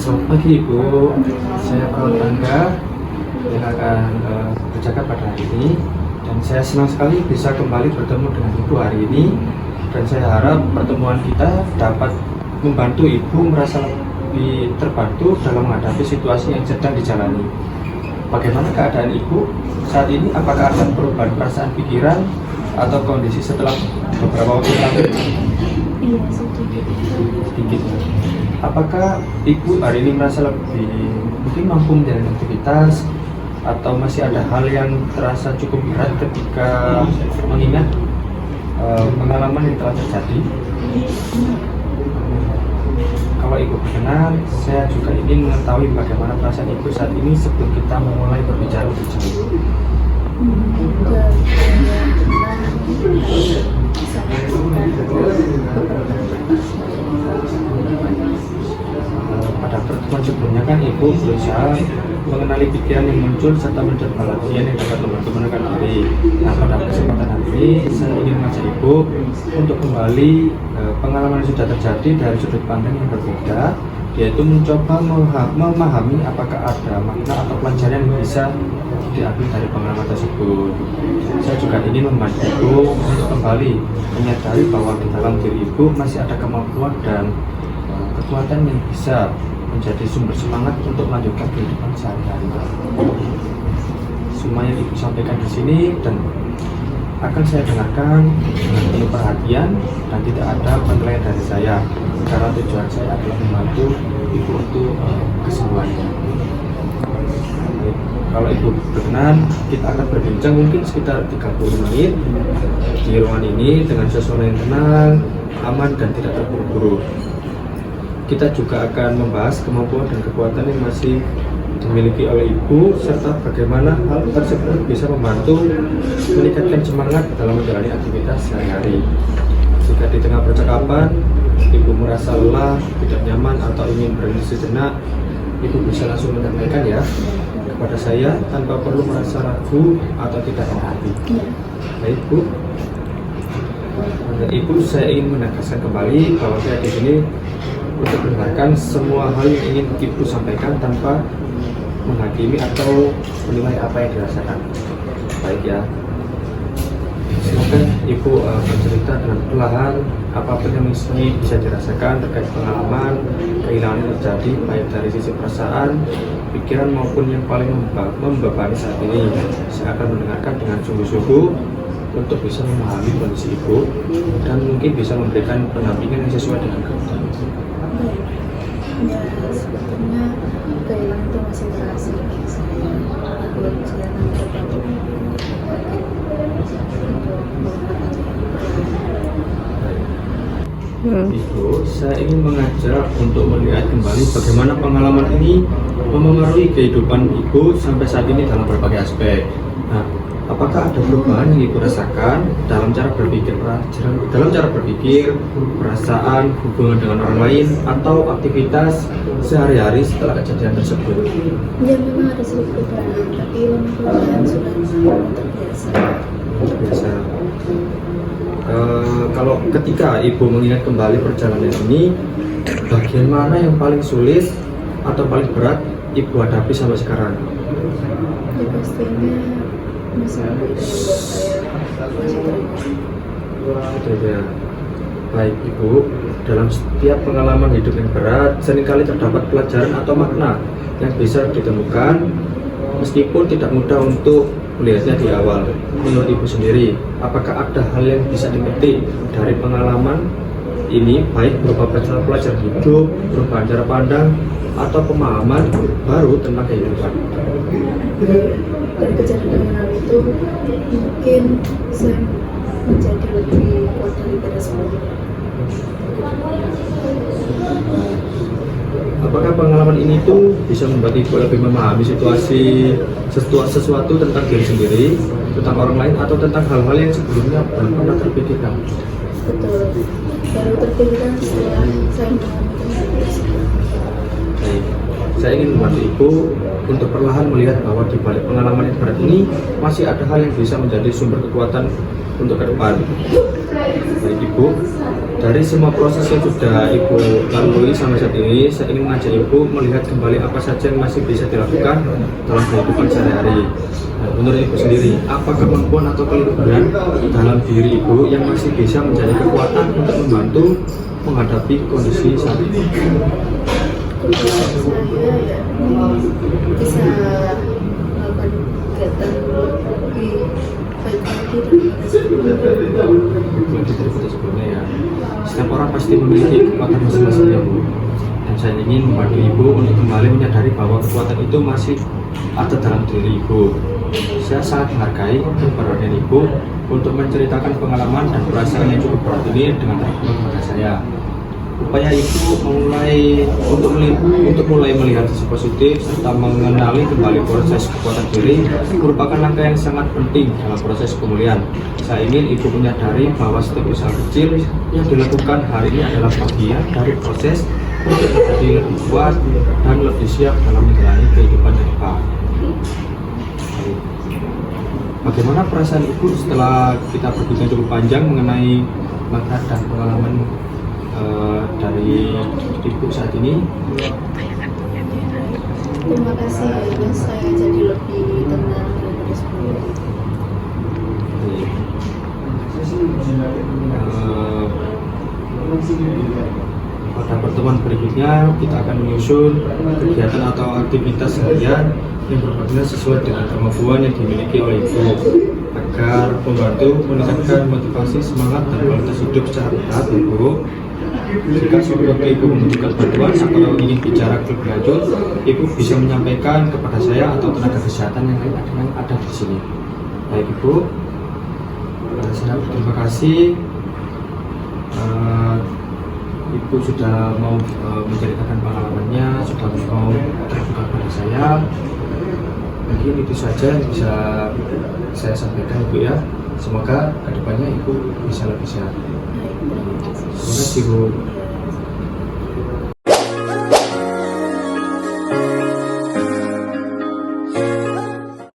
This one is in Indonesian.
Selamat pagi Ibu, saya perawat Angga yang akan berjaga pada hari ini, dan saya senang sekali bisa kembali bertemu dengan Ibu hari ini, dan saya harap pertemuan kita dapat membantu Ibu merasa lebih terbantu dalam menghadapi situasi yang sedang dijalani. Bagaimana keadaan Ibu saat ini? Apakah ada perubahan perasaan pikiran atau kondisi setelah beberapa waktu lalu? Iya, sedikit. Apakah Ibu hari ini merasa lebih mungkin mampu menjalani aktivitas, atau masih ada hal yang terasa cukup berat ketika mengingat pengalaman yang telah terjadi? Kalau Ibu berkenan, saya juga ingin mengetahui bagaimana perasaan Ibu saat ini sebelum kita memulai berbicara lebih jauh. Pada pertemuan sebelumnya kan Ibu berusaha mengenali pikiran yang muncul serta mencoba latihan yang dapat membantu menekan diri. Nah, pada kesempatan hari ini saya ingin mengajak Ibu untuk kembali pengalaman yang sudah terjadi dari sudut pandang yang berbeda, yaitu mencoba memahami apakah ada makna atau pelajaran yang bisa diambil dari pengalaman tersebut. Saya juga ingin membantu Ibu untuk kembali menyadari bahwa di dalam diri Ibu masih ada kemampuan dan kekuatan yang bisa menjadi sumber semangat untuk melanjutkan kehidupan sehari-hari. Semua yang Ibu sampaikan di sini dan akan saya dengarkan dengan penuh perhatian dan tidak ada penilaian dari saya, karena tujuan saya adalah membantu Ibu untuk kesembuhannya. Kalau Ibu berkenan, kita akan berbincang mungkin sekitar 30 menit di ruangan ini dengan suasana yang tenang, aman, dan tidak terburu-buru. Kita juga akan membahas kemampuan dan kekuatan yang masih dimiliki oleh Ibu, serta bagaimana hal tersebut bisa membantu meningkatkan semangat dalam menjalani aktivitas sehari-hari. Jika di tengah percakapan Ibu merasa lelah, tidak nyaman, atau ingin berhenti sejenak, Ibu bisa langsung menyampaikan ya kepada saya tanpa perlu merasa ragu atau tidak enak hati. Baik Bu. Ibu, saya ingin menegaskan kembali bahwa saya di sini untuk mendengarkan semua hal yang ingin Ibu sampaikan tanpa menghakimi atau menilai apa yang dirasakan. Baik ya. Silakan Ibu bercerita dengan perlahan apapun yang bisa dirasakan terkait pengalaman kehilangan yang terjadi, baik dari sisi perasaan, pikiran maupun yang paling membebani saat ini. Saya akan mendengarkan dengan sungguh-sungguh untuk bisa memahami kondisi Ibu dan mungkin bisa memberikan pendampingan yang sesuai dengan kebutuhan Ibu. Ya, sebetulnya kehilangan itu masih terasa. Saya belum kelihatan terbantu. Ibu, saya ingin mengajak untuk melihat kembali bagaimana pengalaman ini memengaruhi kehidupan Ibu sampai saat ini dalam berbagai aspek. Nah, apakah ada perubahan yang Ibu rasakan dalam cara berpikir, perasaan, hubungan dengan orang lain, atau aktivitas sehari-hari setelah kejadian tersebut? Ya, memang ada sedikit perubahan, tapi perubahan sudah Terbiasa. Kalau ketika Ibu mengingat kembali perjalanan ini, bagian mana yang paling sulit atau paling berat Ibu hadapi sampai sekarang? Ya, pastinya masalah hidup saya masih terus. Ya. Baik Ibu, dalam setiap pengalaman hidup yang berat, seringkali terdapat pelajaran atau makna yang bisa ditemukan, meskipun tidak mudah untuk melihatnya di awal. Menurut Ibu sendiri, apakah ada hal yang bisa dipetik dari pengalaman ini, baik berupa pelajaran hidup, perubahan cara pandang, atau pemahaman baru tentang kehidupan? Dari kejadian itu mungkin saya menjadi lebih kuat daripada sebelumnya. Apakah pengalaman ini tuh bisa membuat Ibu lebih memahami sesuatu tentang diri sendiri, tentang orang lain, atau tentang hal-hal yang sebelumnya belum pernah terpikirkan? Betul, baru terpikirkan setelah saya mengalami kondisi. Baik. Saya ingin membantu Ibu untuk perlahan melihat bahwa di balik pengalaman yang berat ini masih ada hal yang bisa menjadi sumber kekuatan untuk ke depan. Baik Ibu, dari semua proses yang sudah Ibu lalui sampai saat ini, saya ingin mengajak Ibu melihat kembali apa saja yang masih bisa dilakukan dalam kehidupan sehari-hari. Nah, menurut Ibu sendiri, apa kemampuan atau kelebihan dalam diri Ibu yang masih bisa menjadi kekuatan untuk membantu menghadapi kondisi saat ini? Saya ya bisa melakukan kegiatan lebih baik lagi Daripada sebelumnya ya. Setiap orang pasti memiliki kekuatan masing-masing ya Bu. Dan saya ingin membantu Ibu untuk kembali menyadari bahwa kekuatan itu masih ada dalam diri Ibu. Saya sangat menghargai keberanian Ibu untuk menceritakan pengalaman dan perasaan yang cukup berat ini dengan terbuka kepada saya. Upaya Ibu untuk mulai melihat sisi positif serta mengenali kembali proses kekuatan diri merupakan langkah yang sangat penting dalam proses pemulihan. Saya ingin Ibu menyadari bahwa setiap usaha kecil yang dilakukan hari ini adalah bagian dari proses untuk menjadi lebih kuat dan lebih siap dalam menjalani kehidupan yang depan. Bagaimana perasaan Ibu setelah kita berbincang cukup panjang mengenai makna dan pengalaman dari Ibu saat ini? Terima kasih ya, saya jadi lebih tenang daripada sebelumnya. Pada pertemuan berikutnya kita akan menyusun kegiatan atau aktivitas harian yang berbeda sesuai dengan kemampuan yang dimiliki oleh Ibu agar membantu meningkatkan motivasi, semangat, dan kualitas hidup secara berat Ibu. Jika sewaktu Ibu membutuhkan bantuan atau ingin bicara lebih lanjut, Ibu bisa menyampaikan kepada saya atau tenaga kesehatan yang lain yang ada di sini. Baik Ibu, terima kasih. Ibu sudah mau menceritakan pengalamannya, sudah mau terbuka pada saya. Mungkin itu saja yang bisa saya sampaikan Ibu ya. Semoga kedepannya Ibu bisa lebih sehat. Terima kasih Bu.